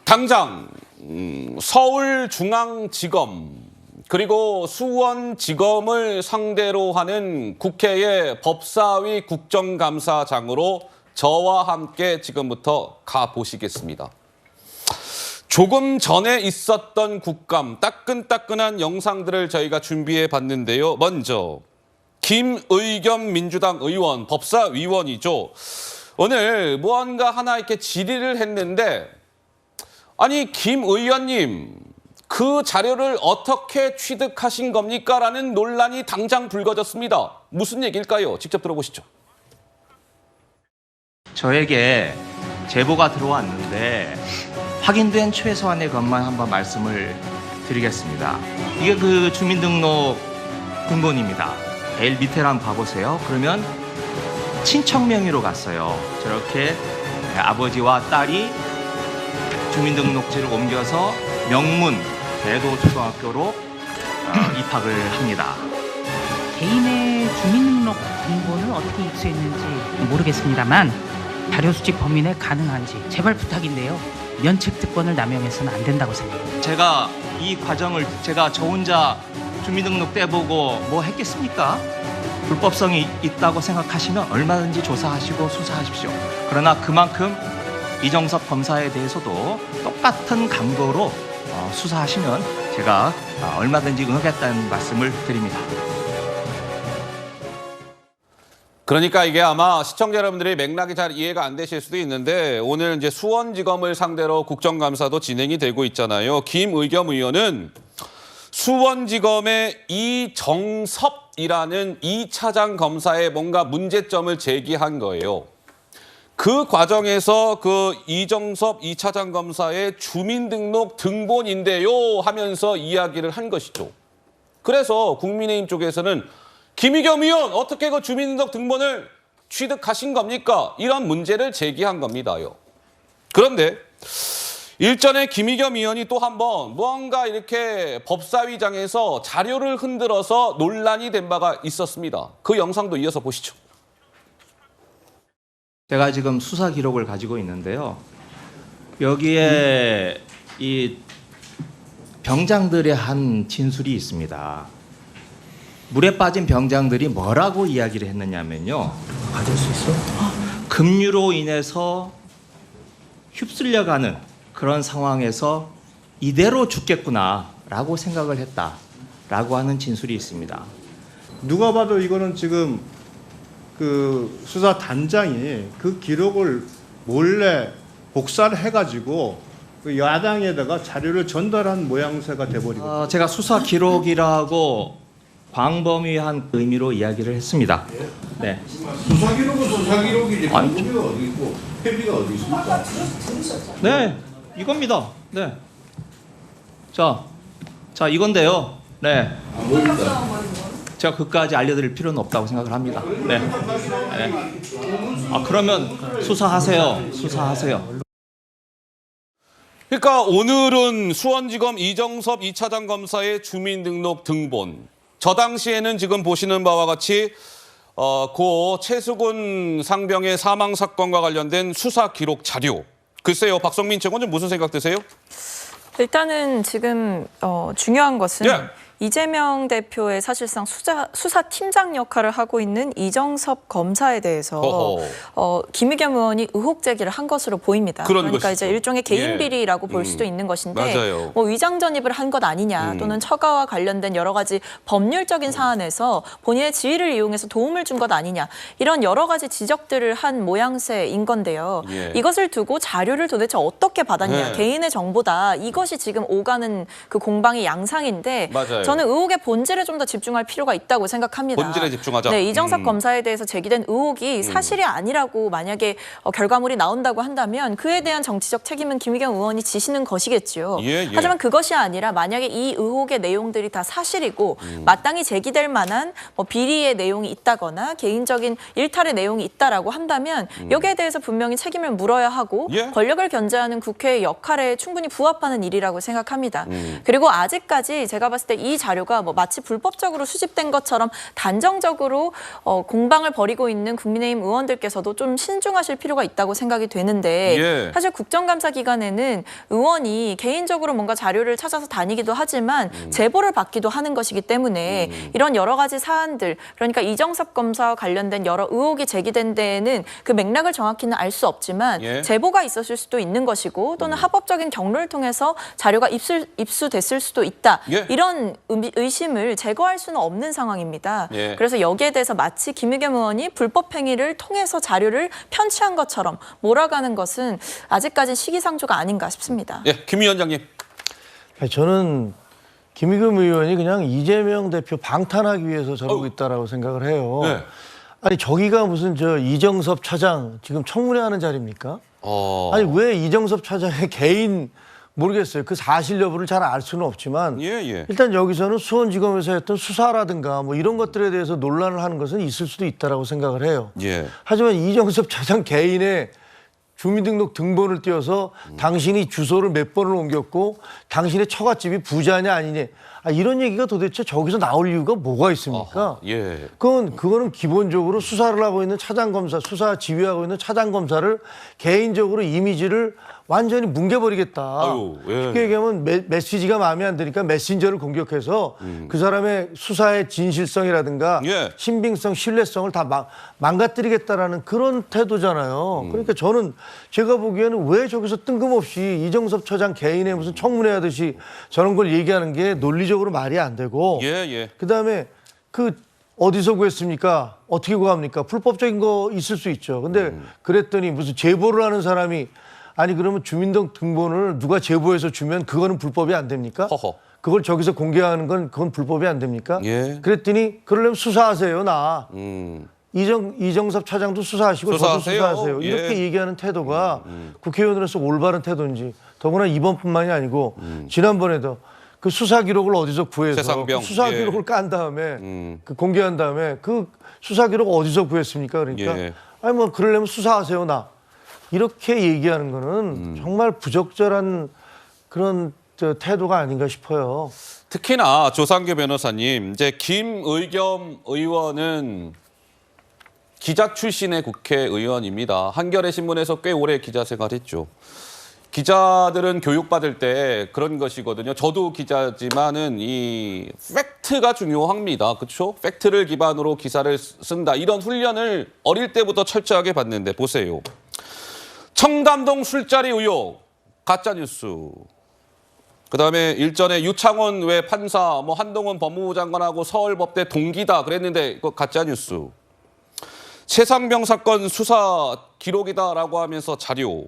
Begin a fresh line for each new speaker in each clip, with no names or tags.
당장 서울중앙지검 그리고 수원지검을 상대로 하는 국회의 법사위 국정감사장으로 저와 함께 지금부터 가보시겠습니다. 조금 전에 있었던 국감, 따끈따끈한 영상들을 저희가 준비해 봤는데요. 먼저 김의겸 민주당 의원, 법사위원이죠. 오늘 무언가 하나 이렇게 질의를 했는데, 아니 김 의원님 그 자료를 어떻게 취득하신 겁니까? 라는 논란이 당장 불거졌습니다. 무슨 얘기일까요? 직접 들어보시죠.
저에게 제보가 들어왔는데 확인된 최소한의 것만 한번 말씀을 드리겠습니다. 이게 그 주민등록 등본입니다. 제일 밑에를 한번 봐보세요. 그러면 친척 명의로 갔어요. 저렇게 아버지와 딸이 주민등록지를 옮겨서 명문 대도초등학교로 입학을 합니다.
개인의 주민등록 등본을 어떻게 입수했는지 모르겠습니다만 자료 수집 범인에 가능한지 제발 부탁인데요. 면책 특권을 남용해서는 안 된다고 생각합니다.
제가 이 과정을 저 혼자 주민등록 떼보고 뭐 했겠습니까? 불법성이 있다고 생각하시면 얼마든지 조사하시고 수사하십시오. 그러나 그만큼 이정섭 검사에 대해서도 똑같은 강도로 수사하시면 제가 얼마든지 응하겠다는 말씀을 드립니다.
그러니까 이게 아마 시청자 여러분들이 맥락이 잘 이해가 안 되실 수도 있는데, 오늘 이제 수원지검을 상대로 국정감사도 진행이 되고 있잖아요. 김의겸 의원은 수원지검의 이정섭이라는 2차장 검사에 뭔가 문제점을 제기한 거예요. 그 과정에서 그 이정섭 2차장 검사의 주민등록 등본인데요 하면서 이야기를 한 것이죠. 그래서 국민의힘 쪽에서는 김의겸 의원 어떻게 그 주민등록 등본을 취득하신 겁니까? 이런 문제를 제기한 겁니다요. 그런데 일전에 김의겸 의원이 또 한 번 무언가 이렇게 법사위장에서 자료를 흔들어서 논란이 된 바가 있었습니다. 그 영상도 이어서 보시죠.
제가 지금 수사 기록을 가지고 있는데요. 여기에 이 병장들의 한 진술이 있습니다. 물에 빠진 병장들이 뭐라고 이야기를 했느냐면요.
받을 수 있어?
급류로 인해서 휩쓸려가는 그런 상황에서 이대로 죽겠구나라고 생각을 했다라고 하는 진술이 있습니다.
누가 봐도 이거는 지금 그 수사 단장이 그 기록을 몰래 복사를 해가지고 그 야당에다가 자료를 전달한 모양새가 돼버리고.
제가 수사 기록이라고 광범위한 의미로 이야기를 했습니다. 네.
수사 기록은 수사 기록이지.
아니,
방법이 어디 있고 회비가 어디 있습니까?
네, 이겁니다. 네. 자 이건데요. 네. 제가 그까지 알려드릴 필요는 없다고 생각을 합니다. 네. 네. 그러면 수사하세요.
그러니까 오늘은 수원지검 이정섭 2차장 검사의 주민등록 등본. 저 당시에는 지금 보시는 바와 같이 고 최수근 상병의 사망 사건과 관련된 수사 기록 자료. 글쎄요, 박성민 측원은 무슨 생각 드세요?
일단은 지금 중요한 것은
예.
이재명 대표의 사실상 수사팀장 역할을 하고 있는 이정섭 검사에 대해서 김의겸 의원이 의혹 제기를 한 것으로 보입니다. 그러니까
것이죠.
이제 일종의 개인
예.
비리라고 볼 수도 있는 것인데
맞아요.
뭐 위장 전입을 한 것 아니냐 또는 처가와 관련된 여러 가지 법률적인 사안에서 본인의 지위를 이용해서 도움을 준 것 아니냐 이런 여러 가지 지적들을 한 모양새인 건데요.
예.
이것을 두고 자료를 도대체 어떻게 받았냐
네.
개인의 정보다 이것이 지금 오가는 그 공방의 양상인데
맞아요.
저는 의혹의 본질에 좀 더 집중할 필요가 있다고 생각합니다.
본질에 집중하자.
네, 이정섭 검사에 대해서 제기된 의혹이 사실이 아니라고 만약에 결과물이 나온다고 한다면 그에 대한 정치적 책임은 김의겸 의원이 지시는 것이겠지요.
예.
하지만 그것이 아니라 만약에 이 의혹의 내용들이 다 사실이고 마땅히 제기될 만한 뭐 비리의 내용이 있다거나 개인적인 일탈의 내용이 있다라고 한다면 여기에 대해서 분명히 책임을 물어야 하고
예.
권력을 견제하는 국회의 역할에 충분히 부합하는 일이라고 생각합니다. 그리고 아직까지 제가 봤을 때 이 이 자료가 뭐 마치 불법적으로 수집된 것처럼 단정적으로 공방을 벌이고 있는 국민의힘 의원들께서도 좀 신중하실 필요가 있다고 생각이 되는데
예.
사실 국정감사 기간에는 의원이 개인적으로 뭔가 자료를 찾아서 다니기도 하지만 제보를 받기도 하는 것이기 때문에 이런 여러 가지 사안들 그러니까 이정섭 검사와 관련된 여러 의혹이 제기된 데에는 그 맥락을 정확히는 알 수 없지만
예.
제보가 있었을 수도 있는 것이고 또는 합법적인 경로를 통해서 자료가 입수됐을 수도 있다.
예.
이런 의심을 제거할 수는 없는 상황입니다.
예.
그래서 여기에 대해서 마치 김의겸 의원이 불법 행위를 통해서 자료를 편취한 것처럼 몰아가는 것은 아직까지 시기상조가 아닌가 싶습니다.
예, 김 위원장님.
저는 김의겸 의원이 그냥 이재명 대표 방탄하기 위해서 저러고 있다라고 생각을 해요.
네.
아니 저기가 무슨 저 이정섭 차장 지금 청문회하는 자리입니까? 아니 왜 이정섭 차장의 개인 모르겠어요. 그 사실 여부를 잘 알 수는 없지만
예.
일단 여기서는 수원지검에서 했던 수사라든가 뭐 이런 것들에 대해서 논란을 하는 것은 있을 수도 있다라고 생각을 해요.
예.
하지만 이정섭 차장 개인의 주민등록 등본을 띄워서 당신이 주소를 몇 번을 옮겼고 당신의 처갓집이 부자냐 아니냐 이런 얘기가 도대체 저기서 나올 이유가 뭐가 있습니까?
아하, 예.
그거는 기본적으로 수사를 하고 있는 차장검사, 수사 지휘하고 있는 차장검사를 개인적으로 이미지를 완전히 뭉개버리겠다.
아유, 예.
쉽게 얘기하면 메시지가 마음에 안 드니까 메신저를 공격해서 그 사람의 수사의 진실성이라든가
예.
신빙성, 신뢰성을 다 망가뜨리겠다라는 그런 태도잖아요. 그러니까 저는 제가 보기에는 왜 저기서 뜬금없이 이정섭 처장 개인의 무슨 청문회 하듯이 저런 걸 얘기하는 게 논리적으로 말이 안 되고
예.
그다음에 그 어디서 구했습니까? 어떻게 구합니까? 불법적인 거 있을 수 있죠. 근데 그랬더니 무슨 제보를 하는 사람이 아니 그러면 주민등록번호를 누가 제보해서 주면 그거는 불법이 안 됩니까?
허허.
그걸 저기서 공개하는 건 그건 불법이 안 됩니까?
예.
그랬더니 그러려면 수사하세요 나.
음.
이정섭 차장도 수사하시고
수사하세요.
저도 수사하세요.
예.
이렇게 얘기하는 태도가 국회의원으로서 올바른 태도인지 더구나 이번뿐만이 아니고 지난번에도 그 수사 기록을 어디서 구해서
최상병.
그 수사
예.
기록을 깐 다음에 그 공개한 다음에 그 수사 기록 어디서 구했습니까? 그러니까
예.
아니 뭐 그러려면 수사하세요 나. 이렇게 얘기하는 거는 정말 부적절한 그런 태도가 아닌가 싶어요.
특히나 조상규 변호사님, 이제 김의겸 의원은 기자 출신의 국회의원입니다. 한겨레 신문에서 꽤 오래 기자 생활했죠. 기자들은 교육받을 때 그런 것이거든요. 저도 기자지만은 이 팩트가 중요합니다. 그렇죠? 팩트를 기반으로 기사를 쓴다. 이런 훈련을 어릴 때부터 철저하게 받는데 보세요. 청담동 술자리 의혹, 가짜뉴스. 그다음에 일전에 유창원 외 판사, 뭐 한동훈 법무부 장관하고 서울법대 동기다 그랬는데 이거 가짜뉴스. 최상병 사건 수사 기록이다라고 하면서 자료.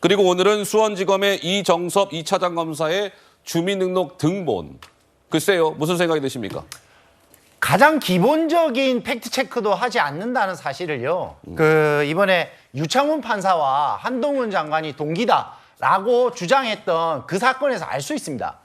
그리고 오늘은 수원지검의 이정섭 2차장 검사의 주민등록 등본. 글쎄요, 무슨 생각이 드십니까?
가장 기본적인 팩트 체크도 하지 않는다는 사실을요. 그 이번에 유창훈 판사와 한동훈 장관이 동기다라고 주장했던 그 사건에서 알 수 있습니다.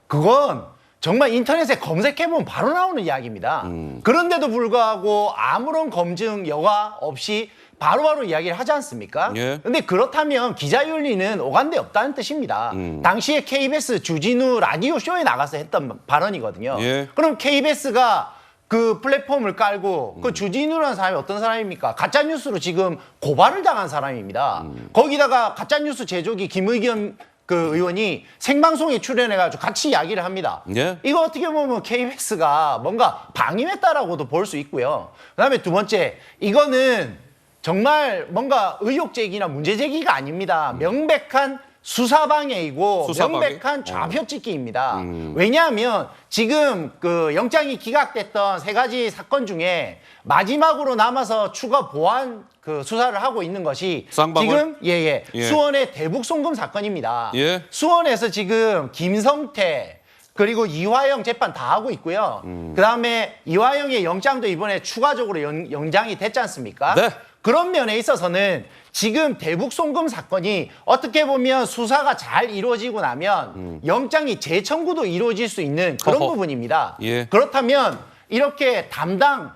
그건 정말 인터넷에 검색해보면 바로 나오는 이야기입니다. 그런데도 불구하고 아무런 검증 여과 없이 바로바로 이야기를 하지 않습니까?
예.
근데 그렇다면 기자윤리는 오간데 없다는 뜻입니다. 당시에 KBS 주진우 라디오 쇼에 나가서 했던 발언이거든요.
예.
그럼 KBS가 그 플랫폼을 깔고 그 주진우라는 사람이 어떤 사람입니까? 가짜뉴스로 지금 고발을 당한 사람입니다. 거기다가 가짜뉴스 제조기 김의겸 그 의원이 생방송에 출연해가지고 같이 이야기를 합니다.
예.
이거 어떻게 보면 KBS가 뭔가 방임했다라고도 볼 수 있고요. 그다음에 두 번째, 이거는 정말 뭔가 의혹 제기나 문제 제기가 아닙니다. 명백한 수사방해이고
수사방해?
명백한 좌표찍기입니다. 왜냐하면 지금 그 영장이 기각됐던 3가지 사건 중에 마지막으로 남아서 추가 보완 그 수사를 하고 있는 것이
쌍방울?
지금
예.
수원의 대북 송금 사건입니다.
예.
수원에서 지금 김성태 그리고 이화영 재판 다 하고 있고요. 그다음에 이화영의 영장도 이번에 추가적으로 연장이 됐지 않습니까?
네.
그런 면에 있어서는 지금 대북 송금 사건이 어떻게 보면 수사가 잘 이루어지고 나면 영장이 재청구도 이루어질 수 있는 그런
어허.
부분입니다.
예.
그렇다면 이렇게 담당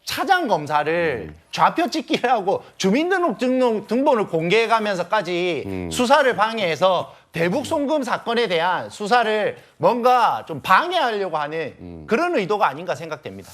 차장 검사를 좌표 찍기를 하고 주민등록 등본을 공개해가면서까지 수사를 방해해서 대북 송금 사건에 대한 수사를 뭔가 좀 방해하려고 하는 그런 의도가 아닌가 생각됩니다.